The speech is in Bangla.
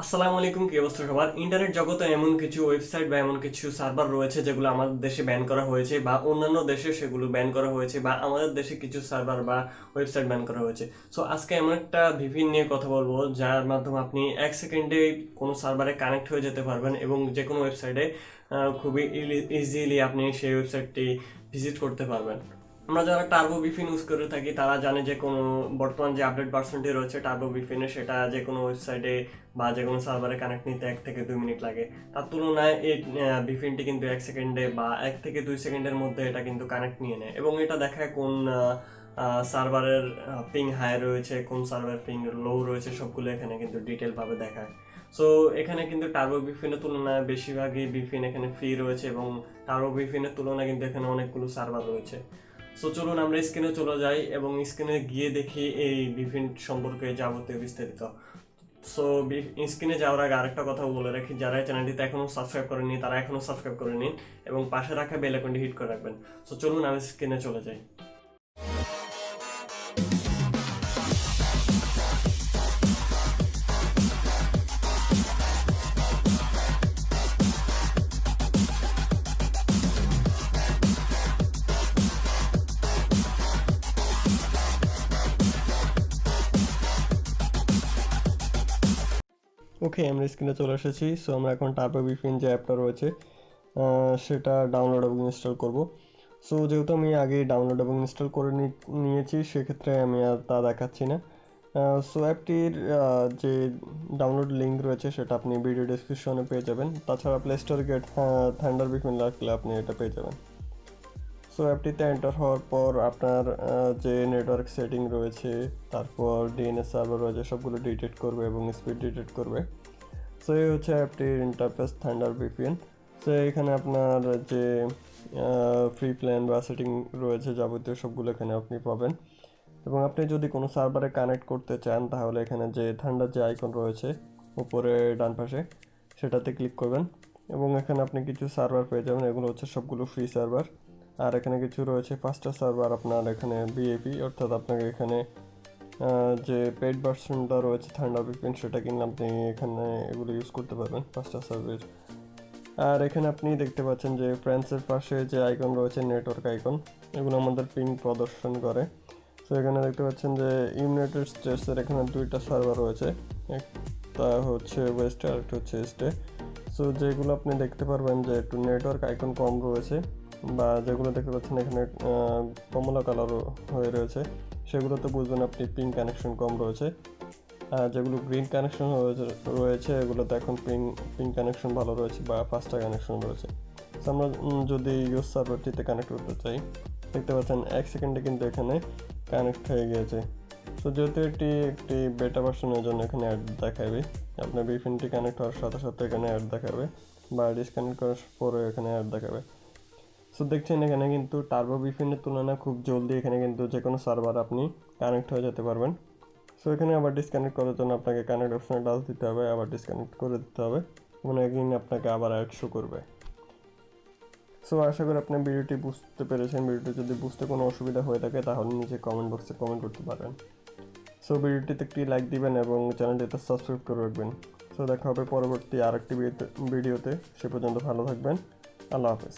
আসসালামু আলাইকুম, কি অবস্থা সবার? ইন্টারনেট জগতে এমন কিছু ওয়েবসাইট বা এমন কিছু সার্ভার রয়েছে যেগুলো আমাদের দেশে ব্যান করা হয়েছে বা অন্যান্য দেশে সেগুলো ব্যান করা হয়েছে বা আমাদের দেশে কিছু সার্ভার বা ওয়েবসাইট ব্যান করা হয়েছে। সো আজকে এমন একটা ভিপিএন নিয়ে কথা বলবো যার মাধ্যমে আপনি 1 সেকেন্ডে কোনো সার্ভারে কানেক্ট হয়ে যেতে পারবেন এবং যে কোনো ওয়েবসাইটে খুবই ইজিলি আপনি সেই ওয়েবসাইটটি ভিজিট করতে পারবেন। আমরা যারা টার্বো বিপিএন ইউজ করে থাকি তারা জানে যে কোনো বর্তমান যে আপডেট ভার্সনটি রয়েছে টার্বো বিপিএনের, সেটা যে কোনো ওয়েবসাইটে বা যে কোনো সার্ভারে কানেক্ট নিতে 1 থেকে 2 মিনিট লাগে। তার তুলনায় এই বিপিএনটি কিন্তু 1 সেকেন্ডে বা 1 থেকে 2 সেকেন্ডের মধ্যে এটা কিন্তু কানেক্ট নিয়ে নেয় এবং এটা দেখায় কোন সার্ভারের পিং হাই রয়েছে, কোন সার্ভার পিং লো রয়েছে, সবগুলো এখানে কিন্তু ডিটেলভাবে দেখায়। সো এখানে কিন্তু টার্বো বিপিএনের তুলনায় বেশিরভাগই বিপিএন এখানে ফ্রি রয়েছে এবং টার্বো বিপিএনের তুলনায় কিন্তু এখানে অনেকগুলো সার্ভার রয়েছে। সো চলুন আমরা স্ক্রিনে চলে যাই এবং স্ক্রিনে গিয়ে দেখি এই বিভিন্ন সম্পর্কে যাবতীয় বিস্তারিত। সো স্ক্রিনে যাওয়ার আগে আরেকটা কথা বলে রাখি, যারা এই চ্যানেলটিতে এখনো সাবস্ক্রাইব করেনি তারা এখনো সাবস্ক্রাইব করে নিন এবং পাশে রাখা বেল আইকনটি হিট করে রাখবেন। সো চলুন আমি স্ক্রিনে চলে যাই। ওকে, আমরা স্ক্রিনে চলে এসেছি। সো আমরা এখন টার্বো বিপিএন যে অ্যাপটা রয়েছে সেটা ডাউনলোড এবং ইনস্টল করব। সো যেহেতু আমি আগে ডাউনলোড এবং ইনস্টল করে নিয়েছি সেক্ষেত্রে আমি আর তা দেখাচ্ছি না। সো অ্যাপটির যে ডাউনলোড লিঙ্ক রয়েছে সেটা আপনি ভিডিও ডেসক্রিপশনে পেয়ে যাবেন। তাছাড়া প্লে স্টোরে গেট থান্ডার বিপিএন রাখলে আপনি এটা পেয়ে যাবেন। সো অ্যাপটিতে এন্টার হওয়ার পর আপনার যে নেটওয়ার্ক সেটিং রয়েছে, তারপর ডিএনএস সার্ভার রয়েছে, সবগুলো ডিটেক্ট করবে এবং স্পিড ডিটেক্ট করবে। সো এই হচ্ছে অ্যাপটির ইন্টারফেস থান্ডার ভিপিএন। সো এখানে আপনার যে ফ্রি প্ল্যান বা সেটিং রয়েছে যাবতীয় সবগুলো এখানে আপনি পাবেন এবং আপনি যদি কোনো সার্ভারে কানেক্ট করতে চান তাহলে এখানে যে থান্ডার যে আইকন রয়েছে উপরে ডান পাশে সেটাতে ক্লিক করবেন এবং এখানে আপনি কিছু সার্ভার পেয়ে যাবেন। এগুলো হচ্ছে সবগুলো ফ্রি সার্ভার। আর এখানে কিছু রয়েছে ফাস্টার সার্ভার, আপনার এখানে ভিএপি, অর্থাৎ আপনাকে এখানে যে পেড ভার্সনটা রয়েছে থান্ডার ভিপিএন সেটা কিনলে আপনি এখানে এগুলো ইউজ করতে পারবেন ফাস্টার সার্ভিস। আর এখানে আপনি দেখতে পাচ্ছেন যে ফ্রেন্ডসের পাশে যে আইকন রয়েছে নেটওয়ার্ক আইকন, এগুলো আমাদের পিং প্রদর্শন করে। সো এখানে দেখতে পাচ্ছেন যে ইউনাইটেড স্টেটসের এখানে 2টা সার্ভার রয়েছে, একটা হচ্ছে ওয়েস্টে আর একটা হচ্ছে ইস্টে। সো যেগুলো আপনি দেখতে পারবেন যে একটু নেটওয়ার্ক আইকন কম রয়েছে বা যেগুলো দেখতে পাচ্ছেন এখানে কমলা কালার হয়ে রয়েছে সেগুলোতে বুঝবেন আপনি পিং কানেকশন কম রয়েছে। আর যেগুলো গ্রিন কানেকশন রয়েছে এগুলোতে এখন পিং কানেকশন ভালো রয়েছে বা ফাস্টার কানেকশন রয়েছে। সো আমরা যদি ইউজ সার্ভারটিতে কানেক্ট করতে চাই দেখতে পাচ্ছেন 1 সেকেন্ডে কিন্তু এখানে কানেক্ট হয়ে গিয়েছে। সো যেহেতু এটি একটি বেটা ভার্সনের জন্য এখানে অ্যাড দেখাবে, আপনার ভিপিএনটি কানেক্ট হওয়ার সাথে সাথে এখানে অ্যাড দেখাবে বা ডিসকানেক্ট করার পরে এখানে অ্যাড দেখাবে। সো দেখছেন এখানে কিন্তু টার্বো ভিপিএনের তুলনায় খুব জলদি এখানে কিন্তু যে কোনো সার্ভার আপনি কানেক্ট হয়ে যেতে পারবেন। সো এখানে আবার ডিসকানেক্ট করার জন্য আপনাকে কানেক্ট অপশনে টাচ দিতে হবে, আবার ডিসকানেক্ট করে দিতে হবে এবং একদিন আপনাকে আবার অ্যাড শো করবে। সো আশা করি আপনি ভিডিওটি বুঝতে পেরেছেন। ভিডিওটি যদি বুঝতে কোনো অসুবিধা হয়ে থাকে তাহলে নিচে কমেন্ট বক্সে কমেন্ট করতে পারেন। সো ভিডিওটিতে একটি লাইক দিবেন এবং চ্যানেলটিতে সাবস্ক্রাইব করে রাখবেন। সো দেখা হবে পরবর্তী আরেকটি ভিডিওতে। সে পর্যন্ত ভালো থাকবেন। আল্লাহ হাফেজ।